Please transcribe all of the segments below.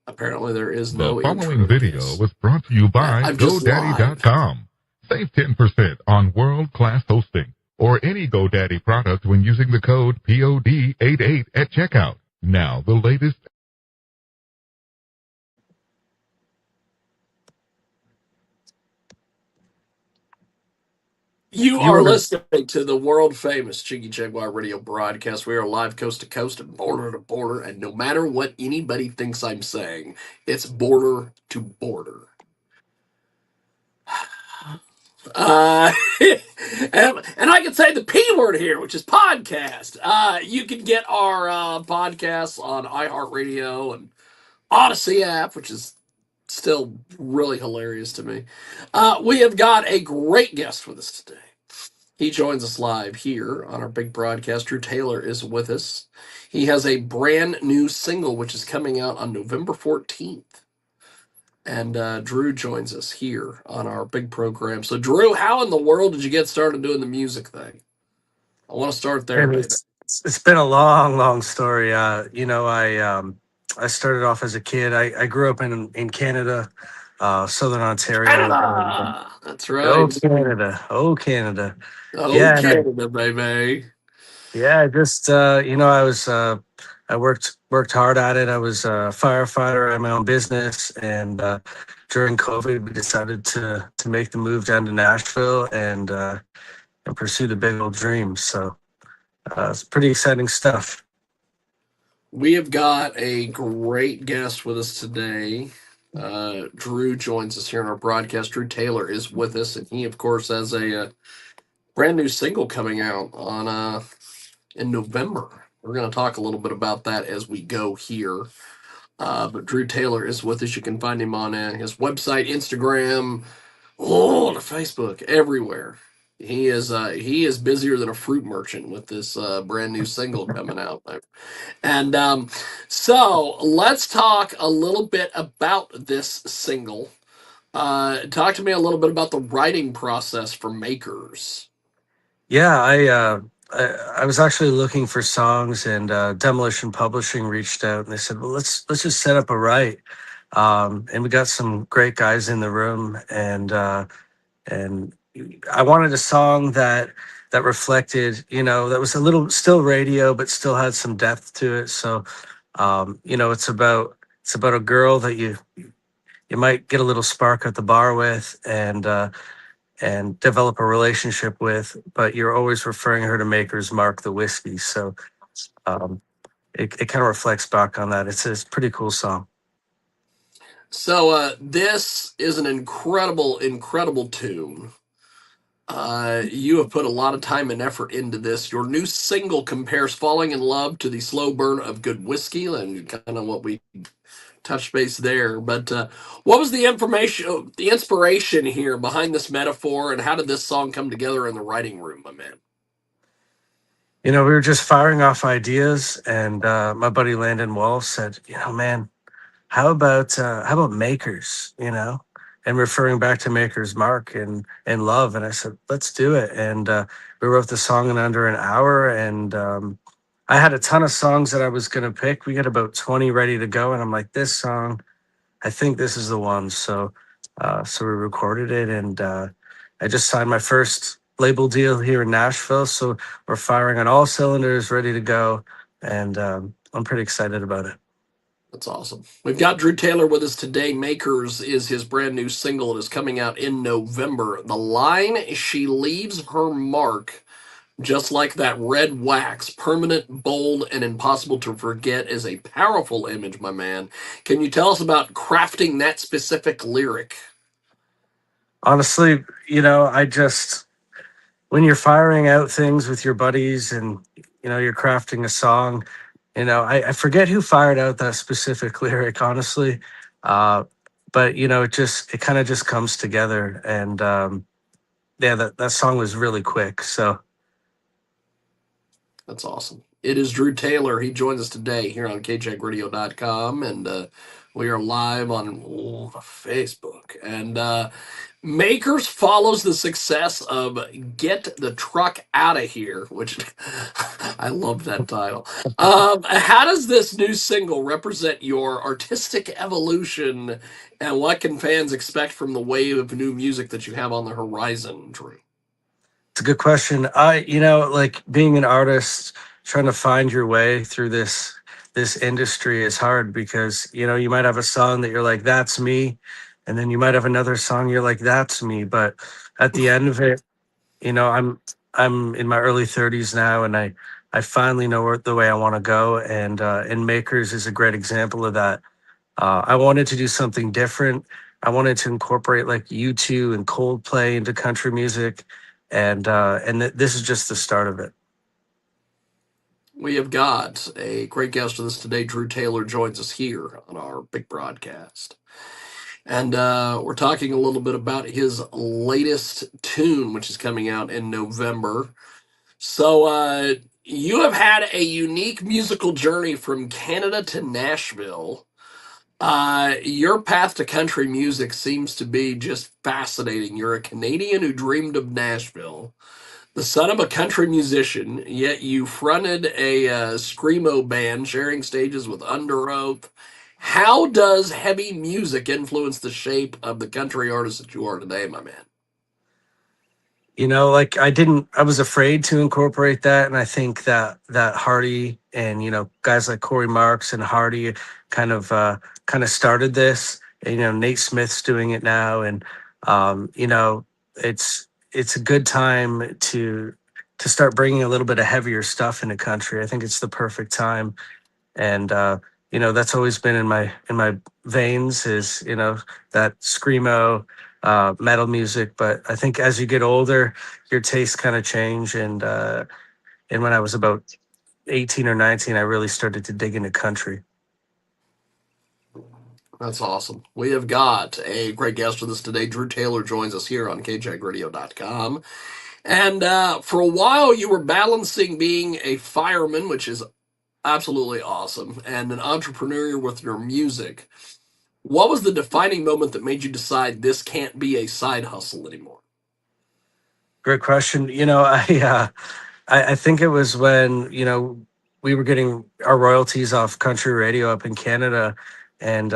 Apparently there is The no following intro to video this. was brought to you by I've just lied. GoDaddy.com. Save 10% on world-class hosting or any GoDaddy product when using the code POD88 at checkout. Now, the latest. You You are were listening to the world famous Cheeky Jaguar radio broadcast. We are live coast to coast and border to border, and no matter what anybody thinks I'm saying, it's border to border. Uh, and I can say the P word here, which is podcast. You can get our podcasts on iHeartRadio and Odyssey app, which is still really hilarious to me. We have got a great guest with us today. He joins us live here on our big broadcast. Drew Taylor is with us. He has a brand new single which is coming out on November 14th. And Drew joins us here on our big program. So, Drew, how in the world did you get started doing the music thing? I want to start there, and baby. it's been a long story. I started off as a kid. I grew up in Canada, Southern Ontario. Canada! That's Oh right. Canada, oh Canada. Oh, Yeah, Canada, baby. yeah. Just I worked hard at it. I was a firefighter. I had my own business, and during COVID, we decided to make the move down to Nashville and pursue the big old dream. So it's pretty exciting stuff. We have got a great guest with us today. Drew joins us here in our broadcast. Drew Taylor is with us, and he, of course, has a brand new single coming out on in November. We're going to talk a little bit about that as we go here. But Drew Taylor is with us. You can find him on his website, Instagram, the Facebook, everywhere. He is busier than a fruit merchant with this brand new single coming out. And so let's talk a little bit about this single. Talk to me a little bit about the writing process for Makers. Yeah, I was actually looking for songs, and Demolition Publishing reached out, and they said, "Well, let's just set up a write." And we got some great guys in the room, and I wanted a song that reflected, that was a little still radio, but still had some depth to it. So, it's about a girl that you might get a little spark at the bar with, and develop a relationship with, but you're always referring her to Maker's Mark the whiskey. So um, it kind of reflects back on that. It's a pretty cool song. So this is an incredible, incredible tune. You have put a lot of time and effort into this. Your new single compares falling in love to the slow burn of good whiskey, and kind of what we touched base there. But what was the inspiration here behind this metaphor, and how did this song come together in the writing room, my man? We were just firing off ideas, and my buddy Landon Wall said, man, how about Makers, and referring back to Maker's Mark and love. And I said, let's do it. And we wrote the song in under an hour, and I had a ton of songs that I was going to pick. We got about 20 ready to go, and I'm like, this song, I think this is the one. So we recorded it, and I just signed my first label deal here in Nashville. So we're firing on all cylinders, ready to go, and I'm pretty excited about it. That's awesome. We've got Drew Taylor with us today. Makers is his brand new single. It is coming out in November. The line, "She leaves her mark just like that red wax, permanent, bold, and impossible to forget," is a powerful image, my man. Can you tell us about crafting that specific lyric? Honestly, when you're firing out things with your buddies, and you're crafting a song, I forget who fired out that specific lyric, honestly. Uh, but it kind of just comes together, and yeah, that song was really quick. So That's awesome. It is Drew Taylor. He joins us today here on kjagradio.com, and we are live on Facebook. And Makers follows the success of Get the Truck Out of Here, which I love that title. How does this new single represent your artistic evolution, and what can fans expect from the wave of new music that you have on the horizon, Drew? It's a good question. Like being an artist, trying to find your way through this industry is hard because you might have a song that you're like, that's me, and then you might have another song you're like, that's me. But at the end of it, I'm in my early 30s now, and I finally know the way I want to go, and Makers is a great example of that. I wanted to do something different. I wanted to incorporate like U2 and Coldplay into country music, and this is just the start of it. We have got a great guest with us today. Drew Taylor joins us here on our big broadcast. And we're talking a little bit about his latest tune, which is coming out in November. So, you have had a unique musical journey from Canada to Nashville. Your path to country music seems to be just fascinating. You're a Canadian who dreamed of Nashville, the son of a country musician, yet you fronted a screamo band, sharing stages with Under Oath. How does heavy music influence the shape of the country artist that you are today, my man? Like I was afraid to incorporate that, and I think that Hardy and guys like Corey Marks and Hardy kind of started this. And, Nate Smith's doing it now, and it's a good time to start bringing a little bit of heavier stuff into country. I think it's the perfect time, and that's always been in my veins is that screamo metal music. But I think as you get older, your tastes kind of change, and when I was about 18 or 19, I really started to dig into country. That's awesome. We have got a great guest with us today. Drew Taylor joins us here on kjagradio.com. And for a while, you were balancing being a fireman, which is absolutely awesome, and an entrepreneur with your music. What was the defining moment that made you decide this can't be a side hustle anymore? Great question. I think it was when we were getting our royalties off country radio up in Canada, and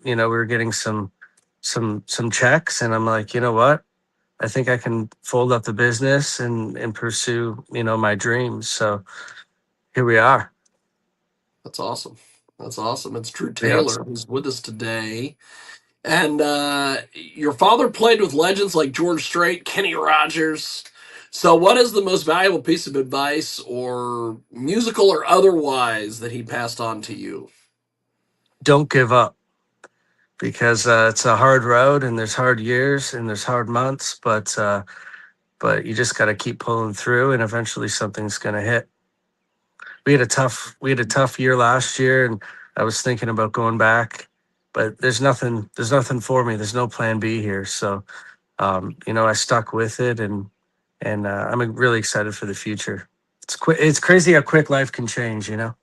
we were getting some checks, and I'm like, you know what? I think I can fold up the business and pursue my dreams. So here we are. That's awesome. That's awesome. It's Drew Yeah. Taylor who's with us today. And your father played with legends like George Strait, Kenny Rogers. So, what is the most valuable piece of advice, or musical or otherwise, that he passed on to you? Don't give up, because it's a hard road, and there's hard years and there's hard months, but you just got to keep pulling through, and eventually something's going to hit. We had a tough year last year, and I was thinking about going back, but there's nothing for me. There's no plan B here. So I stuck with it, and I'm really excited for the future. It's crazy how quick life can change, for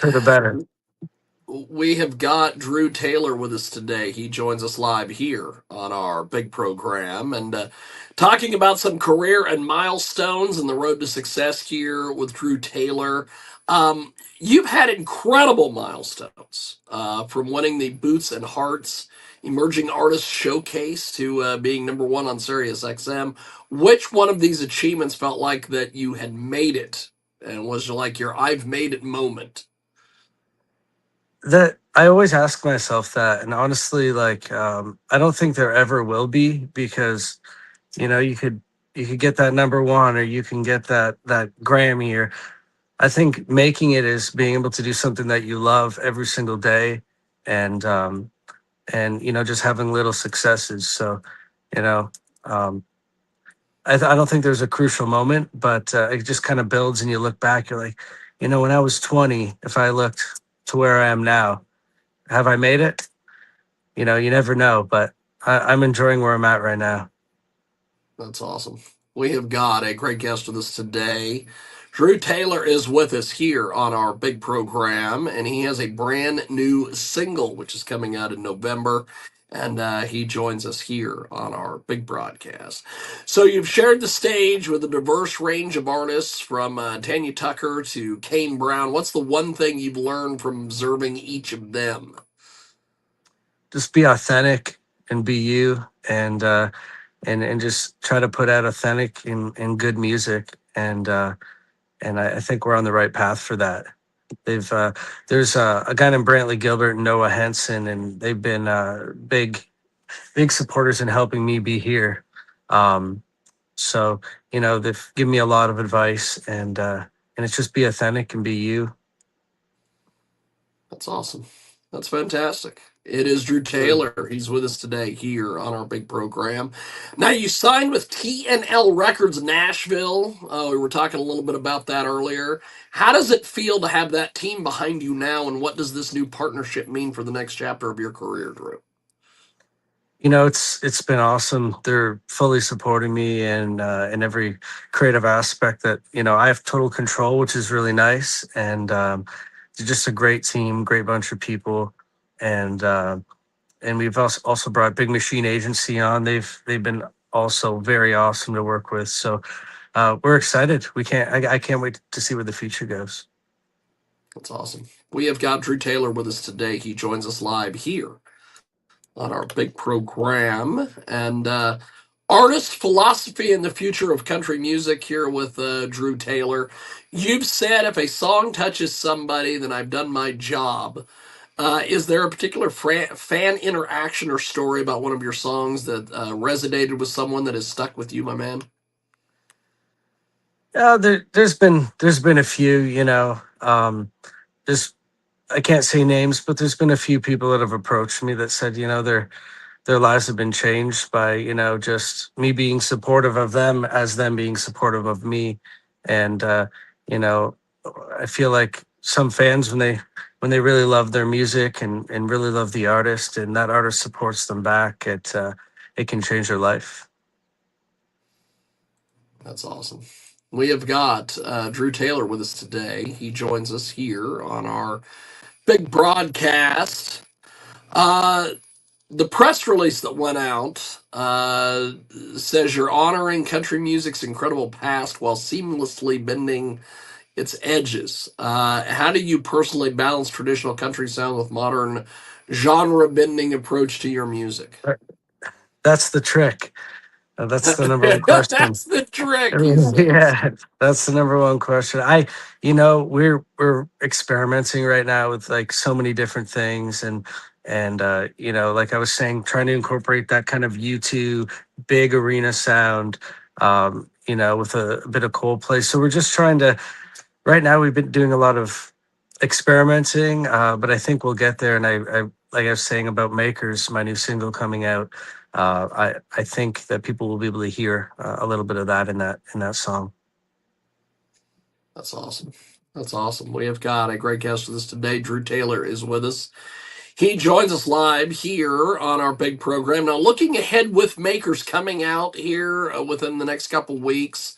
the better. We have got Drew Taylor with us today. He joins us live here on our big program, and talking about some career and milestones and the road to success here with Drew Taylor. You've had incredible milestones, from winning the Boots and Hearts Emerging Artist Showcase to being number one on Sirius XM. Which one of these achievements felt like that you had made it, and was like your "I've made it" moment? That I always ask myself that, and honestly, like I don't think there ever will be, because you could get that number one, or you can get that Grammy, or I think making it is being able to do something that you love every single day, and just having little successes. So you know um, I don't think there's a crucial moment, but it just kind of builds, and you look back, you're like, when I was 20, if I looked to where I am now, have I made it? You never know, but I'm enjoying where I'm at right now. That's awesome. We have got a great guest with us today Drew Taylor is with us here on our big program, and he has a brand new single which is coming out in November. And he joins us here on our big broadcast. So you've shared the stage with a diverse range of artists from Tanya Tucker to Kane Brown. What's the one thing you've learned from observing each of them? Just be authentic and be you, and just try to put out authentic and good music. And I think we're on the right path for that. They've there's a guy named Brantley Gilbert and Noah Henson, and they've been big supporters in helping me be here. Um, so they've given me a lot of advice, and it's just be authentic and be you. That's awesome. That's fantastic. It is Drew Taylor. He's with us today here on our big program. Now, you signed with TNL Records Nashville. We were talking a little bit about that earlier. How does it feel to have that team behind you now, and what does this new partnership mean for the next chapter of your career, Drew? It's been awesome. They're fully supporting me in every creative aspect that I have total control, which is really nice. And they're just a great team, great bunch of people, and we've also brought Big Machine Agency on. They've been also very awesome to work with. So we're excited. I can't wait to see where the future goes. That's awesome. We have got Drew Taylor with us today. He joins us live here on our big program. And artist, philosophy, and the future of country music here with Drew Taylor. You've said if a song touches somebody, then I've done my job. Is there a particular fan interaction or story about one of your songs that resonated with someone that has stuck with you, my man? There's been a few. There's I can't say names, but there's been a few people that have approached me that said, their lives have been changed by, just me being supportive of them as them being supportive of me. And, you know, I feel like some fans, when they really love their music and really love the artist and that artist supports them back, it can change their life. That's awesome. We have got Drew Taylor with us today. He joins us here on our big broadcast. Uh, the press release that went out says you're honoring country music's incredible past while seamlessly bending its edges. How do you personally balance traditional country sound with modern genre bending approach to your music? That's the trick. That's the number one question. That's the trick, he says. Yeah, that's the number one question. We're experimenting right now with like so many different things, and like I was saying, trying to incorporate that kind of U2 big arena sound, with a bit of Coldplay. So we're just trying to. Right now, we've been doing a lot of experimenting, but I think we'll get there. And I like I was saying about Makers, my new single coming out. I think that people will be able to hear a little bit of that in that song. That's awesome. That's awesome. We have got a great guest with us today. Drew Taylor is with us. He joins us live here on our big program. Now, looking ahead with Makers coming out here within the next couple weeks,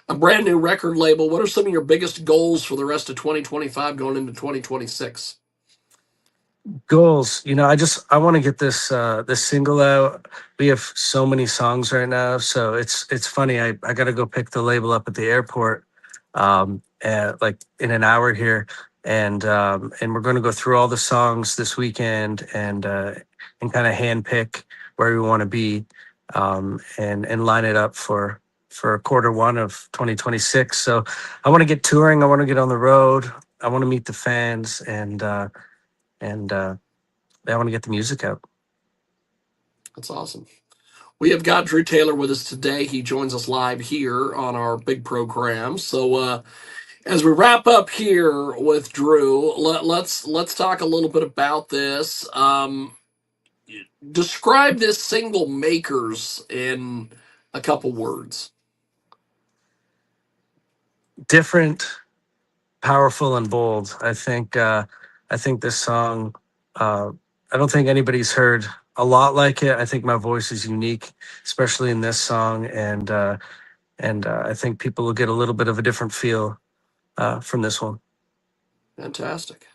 a brand new record label. What are some of your biggest goals for the rest of 2025 going into 2026? Goals, I want to get this single out. We have so many songs right now, so it's funny. I got to go pick the label up at the airport, like in an hour here, and we're going to go through all the songs this weekend and kind of hand pick where we want to be, and line it up for quarter one of 2026. So I want to get touring. I want to get on the road. I want to meet the fans and I want to get the music out. That's awesome. We have got Drew Taylor with us today. He joins us live here on our big program. So as we wrap up here with Drew, let's talk a little bit about this. Describe this single Makers in a couple words. Different, powerful, and bold. I think this song. I don't think anybody's heard a lot like it. I think my voice is unique, especially in this song, and I think people will get a little bit of a different feel from this one. Fantastic.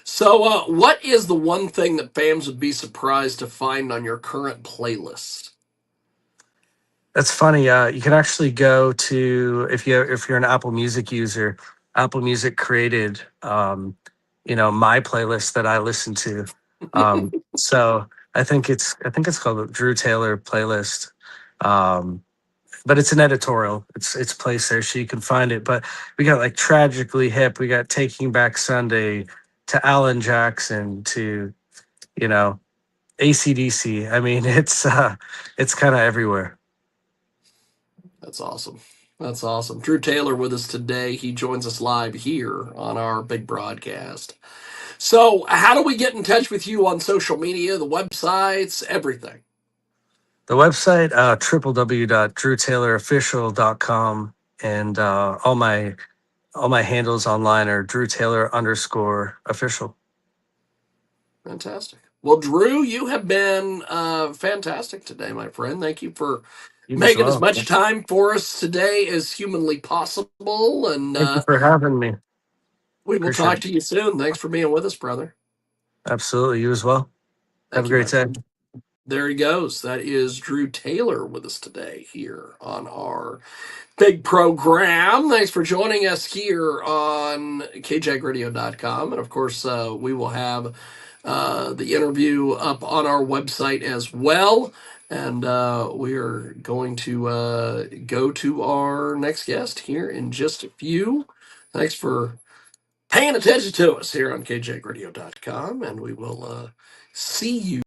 So, what is the one thing that fans would be surprised to find on your current playlist? That's funny. You can actually go to, if you're an Apple Music user, Apple Music created my playlist that I listen to. So I think it's called the Drew Taylor playlist. But it's an editorial. It's placed there so you can find it. But we got like Tragically Hip, we got Taking Back Sunday, to Alan Jackson, to you know ACDC. I mean, it's kind of everywhere. That's awesome. That's awesome. Drew Taylor with us today. He joins us live here on our big broadcast. So, how do we get in touch with you on social media, the websites, everything? The website, www.drewtaylorofficial.com, and all my handles online are Drew Taylor _official. Fantastic. Well, Drew, you have been fantastic today, my friend. Thank you for You as making as well. much time for us today as humanly possible. And Thank you for having me. we will Appreciate talk it. to you soon. Thanks for being with us, brother. Absolutely. You as well. Have Thank a you, great my day. friend. There he goes. That is Drew Taylor with us today here on our big program. Thanks for joining us here on kjagradio.com. And of course, we will have the interview up on our website as well. And we are going to go to our next guest here in just a few. Thanks for paying attention to us here on kjagradio.com. And we will see you.